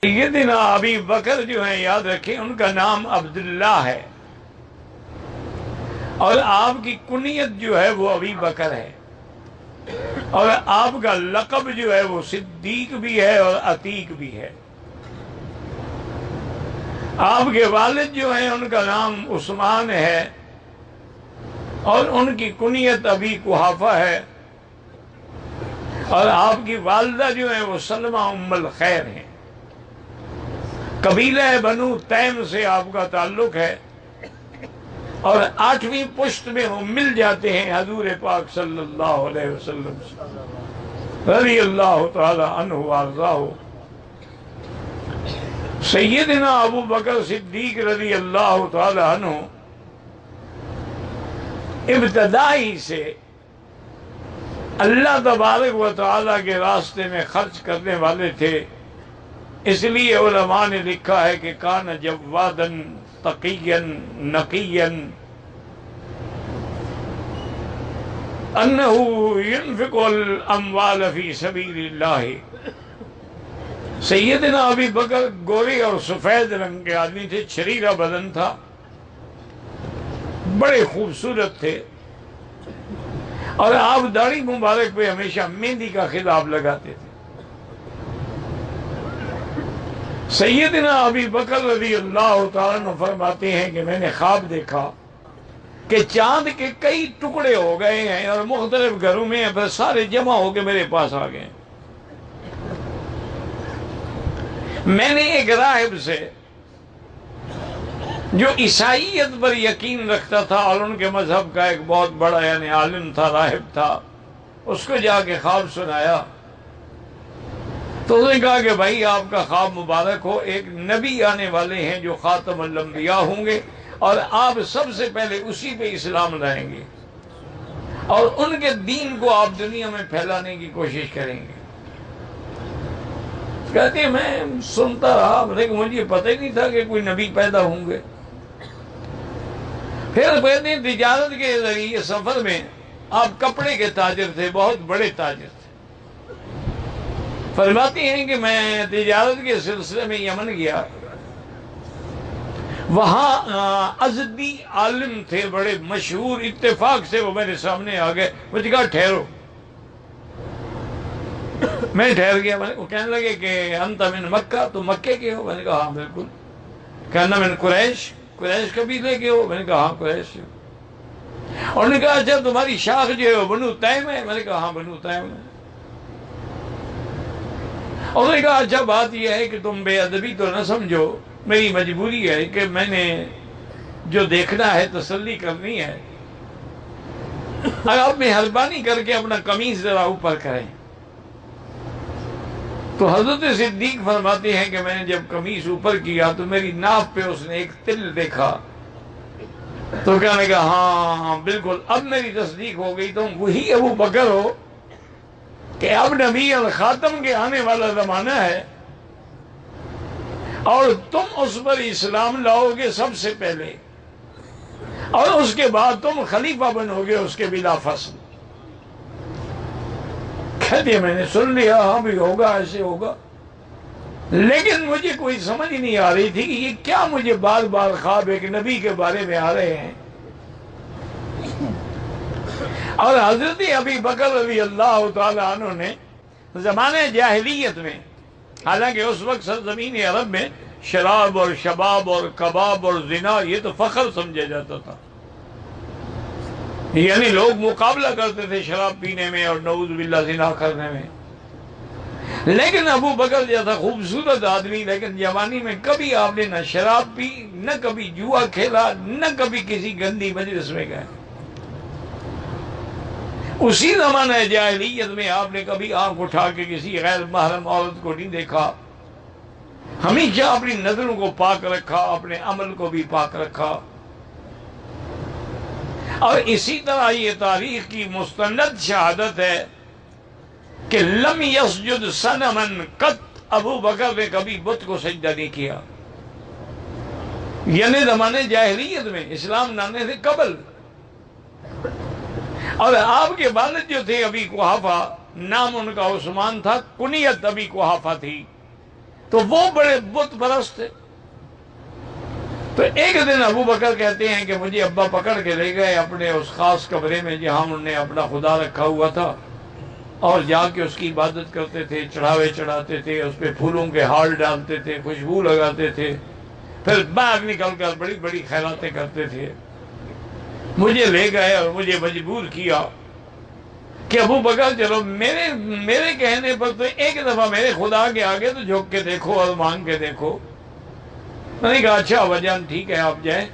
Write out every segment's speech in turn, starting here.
سیدنا ابی بکر جو ہیں، یاد رکھیں ان کا نام عبداللہ ہے، اور آپ کی کنیت جو ہے وہ ابی بکر ہے، اور آپ کا لقب جو ہے وہ صدیق بھی ہے اور عتیق بھی ہے۔ آپ کے والد جو ہیں ان کا نام عثمان ہے، اور ان کی کنیت ابی قحافہ ہے، اور آپ کی والدہ جو ہیں وہ سلمہ ام الخیر ہیں۔ قبیلہ بنو تیم سے آپ کا تعلق ہے، اور 8ویں پشت میں وہ مل جاتے ہیں حضور پاک صلی اللہ علیہ وسلم سے، رضی اللہ تعالی عنہ وارضاہ۔ سیدنا ابو بکر صدیق رضی اللہ تعالی عنہ ابتدائی سے اللہ تبارک و تعالی کے راستے میں خرچ کرنے والے تھے، اس لیے علماء نے لکھا ہے کہ کان جوادن تقیًا نقیًا انہ ينفق الاموال فی سبیل اللہ۔ سیدنا ابی بکر گورے اور سفید رنگ کے آدمی تھے، چھریرا بدن تھا، بڑے خوبصورت تھے، اور آپ داڑھی مبارک پہ ہمیشہ مہندی کا خطاب لگاتے تھے۔ سیدنا ابی بکر رضی اللہ تعالیٰ عنہ فرماتے ہیں کہ میں نے خواب دیکھا کہ چاند کے کئی ٹکڑے ہو گئے ہیں اور مختلف گھروں میں پھر سارے جمع ہو کے میرے پاس آ گئے۔ میں نے ایک راہب سے جو عیسائیت پر یقین رکھتا تھا اور ان کے مذہب کا ایک بہت بڑا یعنی عالم تھا، راہب تھا، اس کو جا کے خواب سنایا، تو اس نے کہا کہ بھائی آپ کا خواب مبارک ہو، ایک نبی آنے والے ہیں جو خاتم الانبیاء ہوں گے، اور آپ سب سے پہلے اسی پہ اسلام لائیں گے، اور ان کے دین کو آپ دنیا میں پھیلانے کی کوشش کریں گے۔ کہتے ہیں میں سنتا رہا، لیکن مجھے پتہ ہی نہیں تھا کہ کوئی نبی پیدا ہوں گے۔ پھر کہتے ہیں تجارت کے ذریعے سفر میں آپ کپڑے کے تاجر تھے، بہت بڑے تاجر تھے۔ فرماتے ہیں کہ میں تجارت کے سلسلے میں یمن گیا، وہاں ازدی عالم تھے بڑے مشہور، اتفاق سے وہ میرے سامنے آ گئے، مجھے کہا ٹھہرو۔ میں ٹھہر گیا، وہ کہنے لگے کہ انت من مکہ، تو مکے کے ہو؟ میں نے کہا ہاں بالکل۔ کہنا من قریش، قریش قبیلے کے ہو؟ میں نے کہا ہاں قریش سے۔ اور نے کہا اچھا تمہاری شاخ جو ہے وہ بنو تیم ہے؟ میں نے کہا ہاں بنو تیم ہے۔ اور نے کہا اچھا بات یہ ہے کہ تم بے ادبی تو نہ سمجھو، میری مجبوری ہے کہ میں نے جو دیکھنا ہے تسلی کرنی ہے، اگر آپ مہربانی کر کے اپنا قمیص ذرا اوپر کریں۔ تو حضرت صدیق فرماتے ہیں کہ میں نے جب قمیص اوپر کیا تو میری ناف پہ اس نے ایک تل دیکھا، تو کہنے کا ہاں بالکل اب میری تصدیق ہو گئی، تم وہی ابو بکر ہو کہ اب نبی الخاتم کے آنے والا زمانہ ہے، اور تم اس پر اسلام لاؤ گے سب سے پہلے، اور اس کے بعد تم خلیفہ بنو گے اس کے بلا فصل۔ کہتے میں نے سن لیا، ہاں بھی ہوگا، ایسے ہوگا، لیکن مجھے کوئی سمجھ نہیں آ رہی تھی کہ یہ کیا مجھے بار بار خواب ایک نبی کے بارے میں آ رہے ہیں۔ اور حضرت ابی بکر رضی اللہ تعالی عنہ نے زمانہ جاہلیت میں، حالانکہ اس وقت سرزمین عرب میں شراب اور شباب اور کباب اور زنا یہ تو فخر سمجھا جاتا تھا، یعنی لوگ مقابلہ کرتے تھے شراب پینے میں اور نعوذ باللہ زنا کرنے میں۔ لیکن ابو بکر جیسا خوبصورت آدمی، لیکن جوانی میں کبھی آپ نے نہ شراب پی، نہ کبھی جوا کھیلا، نہ کبھی کسی گندی مجلس میں گئے۔ اسی زمانہ جاہلیت میں آپ نے کبھی آنکھ اٹھا کے کسی غیر محرم عورت کو نہیں دیکھا، ہمیشہ اپنی نظروں کو پاک رکھا، اپنے عمل کو بھی پاک رکھا۔ اور اسی طرح یہ تاریخ کی مستند شہادت ہے کہ لم یسجد صنما قط، ابو بکر نے کبھی بت کو سجدہ نہیں کیا، یعنی زمانے جاہلیت میں، اسلام لانے سے قبل۔ اور آپ کے والد جو تھے ابی قحافہ، نام ان کا عثمان تھا، کنیت ابی قحافہ تھی، تو وہ بڑے بت پرست تھے۔ تو ایک دن ابو بکر کہتے ہیں کہ مجھے ابا پکڑ کے لے گئے اپنے اس خاص کمرے میں جہاں انہوں نے اپنا خدا رکھا ہوا تھا، اور جا کے اس کی عبادت کرتے تھے، چڑھاوے چڑھاتے تھے، اس پہ پھولوں کے ہار ڈالتے تھے، خوشبو لگاتے تھے، پھر باہر نکل کر بڑی بڑی خیراتیں کرتے تھے۔ مجھے لے گئے اور مجھے مجبور کیا کہ ابو بکر چلو میرے کہنے پر تو ایک دفعہ میرے خدا کے آگے تو جھک کے دیکھو اور مانگ کے دیکھو۔ میں نے کہا اچھا اباجان ٹھیک ہے آپ جائیں،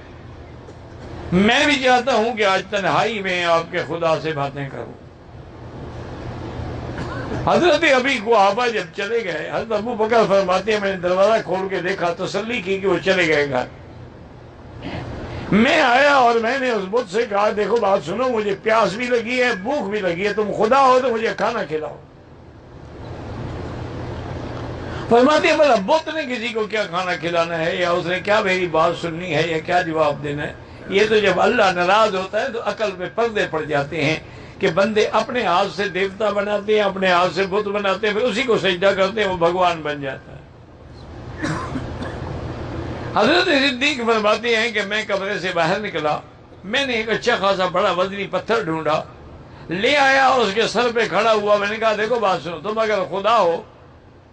میں بھی چاہتا ہوں کہ آج تنہائی میں آپ کے خدا سے باتیں کروں۔ حضرت ابی قحافہ جب چلے گئے، حضرت ابو بکر فرماتے ہیں میں نے دروازہ کھول کے دیکھا، تسلی کی کہ وہ چلے گئے گھر۔ میں آیا اور میں نے اس بت سے کہا دیکھو بات سنو، مجھے پیاس بھی لگی ہے، بھوک بھی لگی ہے، تم خدا ہو تو مجھے کھانا کھلاؤ۔ فرماتے ہیں بھلا بت نے کسی کو کیا کھانا کھلانا ہے، یا اس نے کیا میری بات سننی ہے، یا کیا جواب دینا ہے؟ یہ تو جب اللہ ناراض ہوتا ہے تو عقل میں پردے پڑ جاتے ہیں کہ بندے اپنے ہاتھ سے دیوتا بناتے ہیں، اپنے ہاتھ سے بت بناتے ہیں، پھر اسی کو سجدہ کرتے ہیں، وہ بھگوان بن جاتا ہے۔ حضرت صدیق فرماتے ہیں کہ میں کمرے سے باہر نکلا، میں نے ایک اچھا خاصا بڑا وزنی پتھر ڈھونڈا، لے آیا اور اس کے سر پہ کھڑا ہوا۔ میں نے کہا دیکھو بات سنو، تم اگر خدا ہو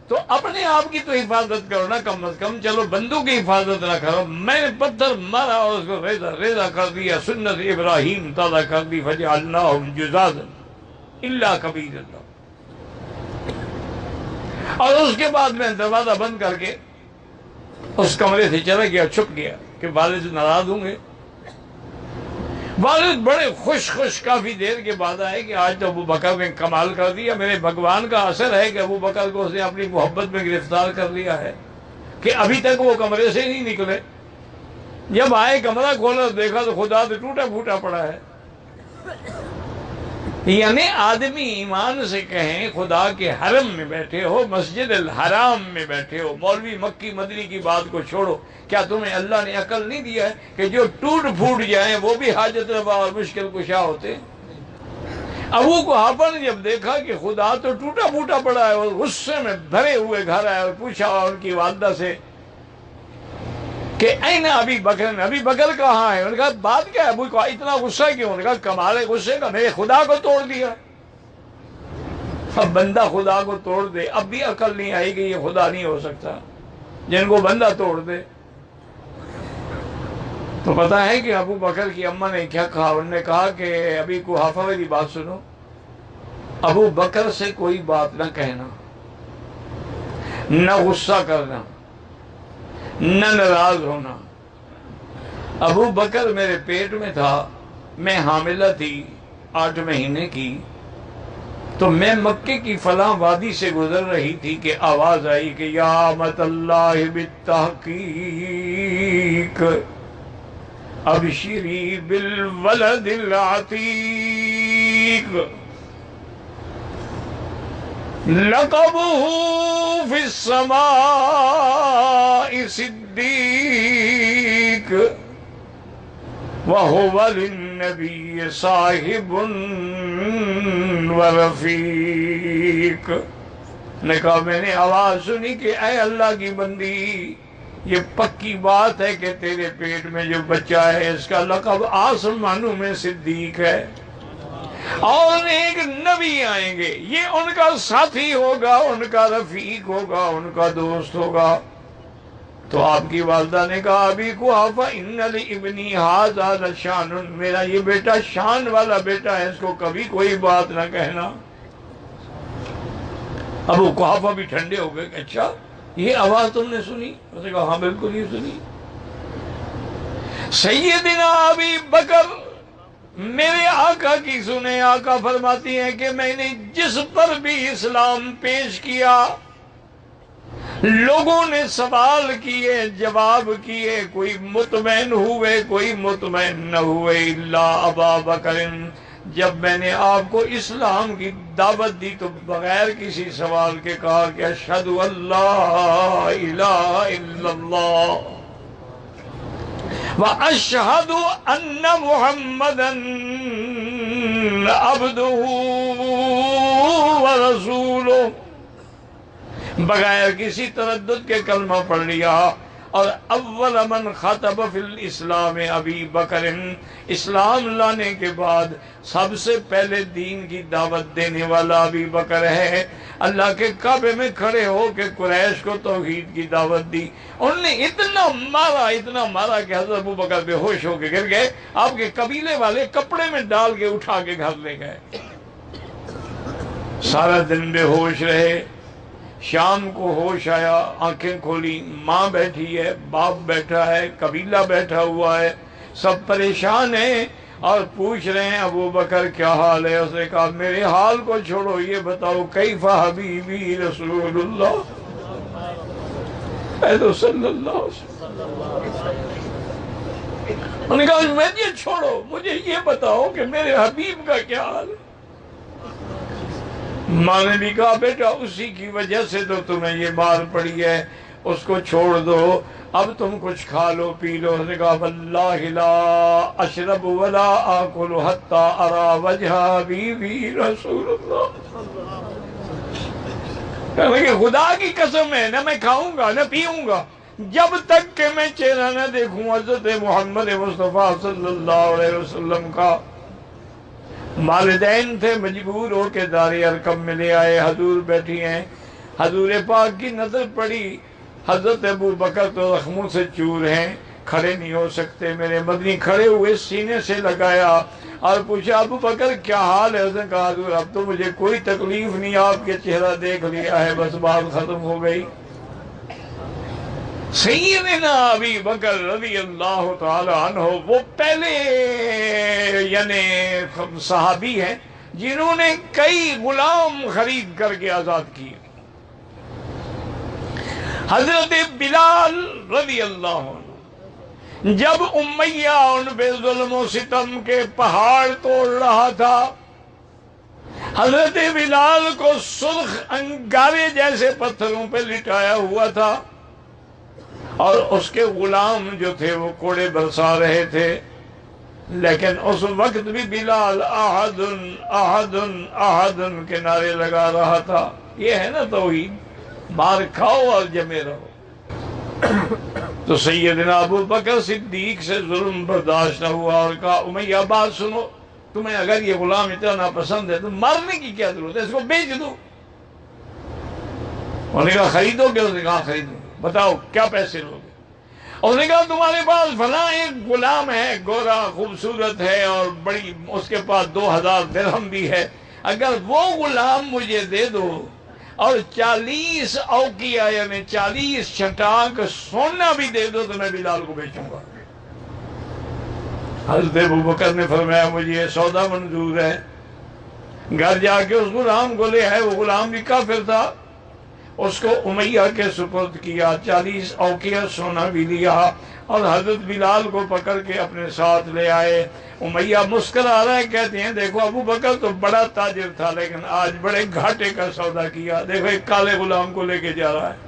تو اپنے آپ کی تو حفاظت کرو نا، کم از کم چلو بندوں کی حفاظت نہ کرو۔ میں نے پتھر مارا اور اس کو ریزہ کر دیا، سنت ابراہیم تازہ کر دی، فجعلناہم جذاذا الا کبیرا۔ اور اس کے بعد میں دروازہ بند کر کے اس کمرے سے چلا گیا، چھپ گیا کہ والد ناراض ہوں گے۔ والد بڑے خوش کافی دیر کے بعد آئے کہ آج تو ابو بکر نے کمال کر دیا، میرے بھگوان کا اثر ہے کہ ابو بکر کو اس نے اپنی محبت میں گرفتار کر لیا ہے کہ ابھی تک وہ کمرے سے نہیں نکلے۔ جب آئے کمرہ کھولا دیکھا تو خدا تو ٹوٹا پھوٹا پڑا ہے۔ یعنی آدمی ایمان سے کہیں خدا کے حرم میں بیٹھے ہو، مسجد الحرام میں بیٹھے ہو، مولوی مکی مدنی کی بات کو چھوڑو، کیا تمہیں اللہ نے عقل نہیں دیا ہے کہ جو ٹوٹ پھوٹ جائیں وہ بھی حاجت روا اور مشکل کشا ہوتے؟ ابو قحافہ نے جب دیکھا کہ خدا تو ٹوٹا پھوٹا پڑا ہے، اور غصے میں بھرے ہوئے گھر آئے اور پوچھا ان کی والدہ سے کہ این ابی بکر، ابی بکر کہاں ہے؟ انہوں نے کہا بات کیا ہے ابو کو اتنا غصہ کیوں؟ انہوں نے کہا کمال غصے کا، میرے خدا کو توڑ دیا۔ اب بندہ خدا کو توڑ دے، اب بھی عقل نہیں آئی کہ یہ خدا نہیں ہو سکتا جن کو بندہ توڑ دے۔ تو پتا ہے کہ ابو بکر کی اماں نے کیا کہا؟ انہوں نے کہا کہ ابی قحافہ میری بات سنو، ابو بکر سے کوئی بات نہ کہنا، نہ غصہ کرنا، نہ ناراض ہونا۔ ابو بکر میرے پیٹ میں تھا، میں حاملہ تھی 8 مہینے کی، تو میں مکے کی فلاں وادی سے گزر رہی تھی کہ آواز آئی کہ یا امۃ اللہ بالتحقیق ابشری بالولد العتیق لقبه فی السماء صدیق وَهُوَ لِلنَّبِيِّ صَاحِبٌ وَرَفِيقٌ۔ نے کہا میں نے آواز سنی کہ اے اللہ کی بندی، یہ پکی بات ہے کہ تیرے پیٹ میں جو بچہ ہے اس کا لقب آسمانوں میں صدیق ہے، اور ایک نبی آئیں گے، یہ ان کا ساتھی ہوگا، ان کا رفیق ہوگا، ان کا دوست ہوگا۔ تو آپ کی والدہ نے کہا ابی قحافہ ان لابنی ھذا لشان، میرا یہ بیٹا شان والا بیٹا ہے، اس کو کبھی کوئی بات نہ کہنا۔ ابو قحافہ بھی ٹھنڈے ہو گئے کہ اچھا یہ آواز تم نے سنی؟ اس نے کہا ہاں بالکل یہ سنی۔ سیدنا ابی بکر میرے آقا کی سنیں، آقا فرماتی ہیں کہ میں نے جس پر بھی اسلام پیش کیا، لوگوں نے سوال کیے، جواب کیے، کوئی مطمئن ہوئے، کوئی مطمئن نہ ہوئے، الا ابا بکر۔ جب میں نے آپ کو اسلام کی دعوت دی تو بغیر کسی سوال کے کہا کہ اشہد ان لا الہ الا اللہ واشہد ان محمدا عبدہ ورسولہ۔ بغیر کسی تردد کے کلمہ پڑھ لیا۔ اور اول من خطب فی الاسلام ابی بکر، اسلام لانے کے بعد سب سے پہلے دین کی دعوت دینے والا ابی بکر ہے۔ اللہ کے کعبے میں کھڑے ہو کے قریش کو توحید کی دعوت دی۔ انہوں نے اتنا مارا کہ حضرت ابو بکر بے ہوش ہو کے گر گئے۔ آپ کے قبیلے والے کپڑے میں ڈال کے اٹھا کے گھر لے گئے۔ سارا دن بے ہوش رہے۔ شام کو ہوش آیا، آنکھیں کھولی، ماں بیٹھی ہے، باپ بیٹھا ہے، قبیلہ بیٹھا ہوا ہے، سب پریشان ہیں اور پوچھ رہے ہیں ابو بکر کیا حال ہے؟ اس نے کہا میرے حال کو چھوڑو، یہ بتاؤ کیف حبیبی رسول اللہ، اے تو صلی اللہ علیہ وسلم۔ انہوں نے کہا مجھے چھوڑو، مجھے یہ بتاؤ کہ میرے حبیب کا کیا حال ہے؟ ماں نے بھی کہا بیٹا اسی کی وجہ سے تو تمہیں یہ مار پڑی ہے، اس کو چھوڑ دو، اب تم کچھ کھا لو پی لو۔ اس نے کہا واللہ لا اشرب ولا آکل حتی ارا وجہ حبیبی رسول اللہ۔ کہنے کہ خدا کی قسم ہے نہ میں کھاؤں گا نہ پیوں گا جب تک کہ میں چہرہ نہ دیکھوں حضرت محمد مصطفیٰ صلی اللہ علیہ وسلم کا۔ والدین تھے، مجبور ہو کے دار ارقم میں لے آئے۔ حضور بیٹھی ہیں، حضور پاک کی نظر پڑی، حضرت ابو بکر تو زخموں سے چور ہیں، کھڑے نہیں ہو سکتے۔ میرے مدنی کھڑے ہوئے، سینے سے لگایا اور پوچھا ابو بکر کیا حال ہے؟ اس نے کہا حضور اب تو مجھے کوئی تکلیف نہیں، آپ کے چہرہ دیکھ لیا ہے، بس بات ختم ہو گئی۔ سیدنا ابی بکر رضی اللہ تعالی عنہ وہ پہلے یعنی صحابی ہیں جنہوں نے کئی غلام خرید کر کے آزاد کیے۔ حضرت بلال رضی اللہ عنہ جب امیہ ان پہ ظلم و ستم کے پہاڑ توڑ رہا تھا، حضرت بلال کو سرخ انگارے جیسے پتھروں پہ لٹایا ہوا تھا اور اس کے غلام جو تھے وہ کوڑے برسا رہے تھے، لیکن اس وقت بھی بلال احد احد احد کے نعرے لگا رہا تھا۔ یہ ہے نا توحید، مار کھاؤ اور جمے رہو۔ تو سیدنا ابو بکر صدیق سے ظلم برداشت نہ ہوا اور کہا امیہ بات سنو، تمہیں اگر یہ غلام اتنا ناپسند ہے تو مارنے کی کیا ضرورت ہے، اس کو بیچ دو۔ انہوں نے کہا خریدو گے؟ اس نے کہا خریدو، بتاؤ کیا پیسے لوگے؟ اس نے کہا تمہارے پاس فلاں ایک غلام ہے، گورا خوبصورت ہے اور بڑی، اس کے پاس 2000 درہم بھی ہے، اگر وہ غلام مجھے دے دو اور 40 اوقیہ یعنی 40 چھٹانک سونا بھی دے دو تو میں بلال کو بیچوں گا۔ حضرت ابوبکر نے فرمایا مجھے یہ سودا منظور ہے۔ گھر جا کے اس غلام کو لے آئے، وہ غلام بھی کافر تھا، اس کو امیہ کے سپرد کیا، 40 اوقیہ سونا بھی لیا اور حضرت بلال کو پکڑ کے اپنے ساتھ لے آئے۔ امیہ مسکرا رہا ہے، کہتے ہیں دیکھو ابو بکر تو بڑا تاجر تھا لیکن آج بڑے گھاٹے کا سودا کیا، دیکھو ایک کالے غلام کو لے کے جا رہا ہے۔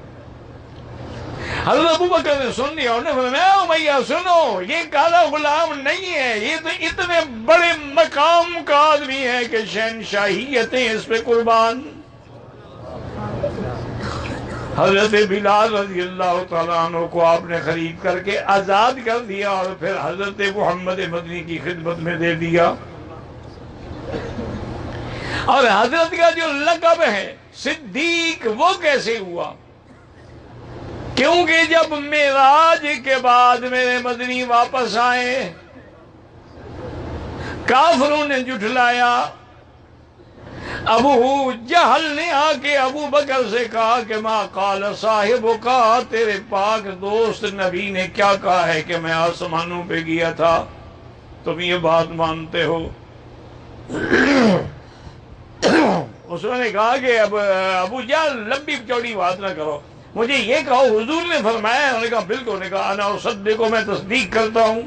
حضرت ابو بکر نے سن لیا، انہوں نے فرمایا امیہ سنو، یہ کالا غلام نہیں ہے، یہ تو اتنے بڑے مقام کا آدمی ہے کہ شہنشاہیتیں اس پہ قربان۔ حضرت بلال رضی اللہ تعالیٰ عنہ کو آپ نے خرید کر کے آزاد کر دیا اور پھر حضرت محمد مدنی کی خدمت میں دے دیا۔ اور حضرت کا جو لقب ہے صدیق وہ کیسے ہوا؟ کیونکہ جب معراج کے بعد میرے مدنی واپس آئے، کافروں نے جھٹلایا، ابو جہل نے آ کے ابو بکر سے کہا کہ ما قال صاحبک، تیرے پاک دوست نبی نے کیا کہا ہے کہ میں آسمانوں پہ گیا تھا، تم یہ بات مانتے ہو؟ اس نے کہا کہ ابو جہل لمبی چوڑی بات نہ کرو، مجھے یہ کہو حضور نے فرمایا؟ انہوں نے کہا بالکل۔ انہوں نے کہا انا اصدق، میں تصدیق کرتا ہوں۔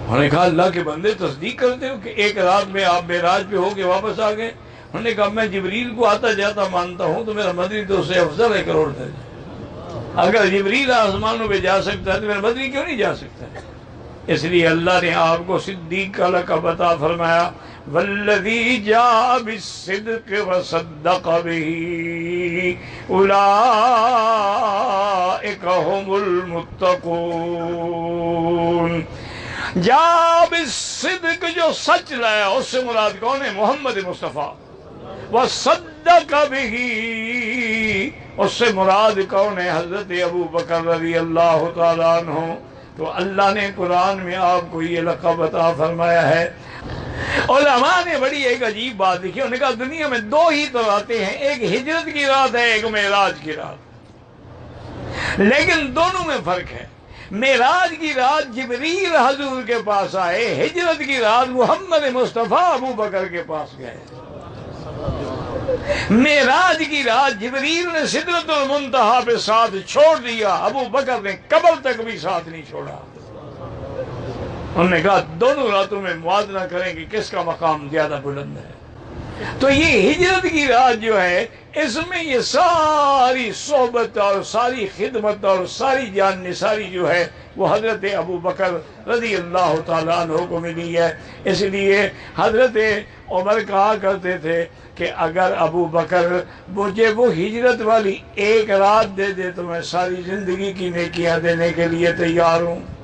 انہوں نے کہا اللہ کے بندے تصدیق کرتے ہو کہ ایک رات میں آپ معراج پہ ہو کے واپس آ گئے؟ انہوں نے کہا میں جبریل کو آتا جاتا مانتا ہوں تو میرا مدنی تو اس سے افضل ہے کروڑ درجے۔ اگر جبریل آسمانوں پہ جا سکتا ہے تو میرا مدنی کیوں نہیں جا سکتا؟ اس لیے اللہ نے آپ کو صدیق کا لقب عطا فرمایا۔ والذی جاء بالصدق وصدق به اولئک هم المتقون۔ جاء بالصدق، جو سچ لایا، اس سے مراد کون ہے؟ محمد مصطفیٰ۔ وصدق به، اس سے مراد کون ہے؟ حضرت ابو بکر رضی اللہ تعالیٰ عنہ۔ تو اللہ نے قرآن میں آپ کو یہ لقب عطا فرمایا ہے۔ علماء نے بڑی ایک عجیب بات لکھی، انہوں نے کہا دنیا میں دو ہی تو راتیں ہیں، ایک ہجرت کی رات ہے، ایک معراج کی رات، لیکن دونوں میں فرق ہے۔ معراج کی رات جبریل حضور کے پاس آئے، ہجرت کی رات محمد مصطفیٰ ابو بکر کے پاس گئے۔ معراج کی رات جبریل نے سدرۃ المنتہا پہ ساتھ چھوڑ دیا، ابو بکر نے قبر تک بھی ساتھ نہیں چھوڑا۔ انہوں نے کہا دونوں راتوں میں موازنہ کریں کہ کس کا مقام زیادہ بلند ہے۔ تو یہ ہجرت کی رات جو ہے، اس میں یہ ساری صحبت اور ساری خدمت اور ساری جان نثاری جو ہے وہ حضرت ابو بکر رضی اللہ تعالیٰ عنہ کو ملی ہے۔ اس لیے حضرت عمر کہا کرتے تھے کہ اگر ابو بکر مجھے وہ ہجرت والی ایک رات دے دے تو میں ساری زندگی کی نیکیاں دینے کے لیے تیار ہوں۔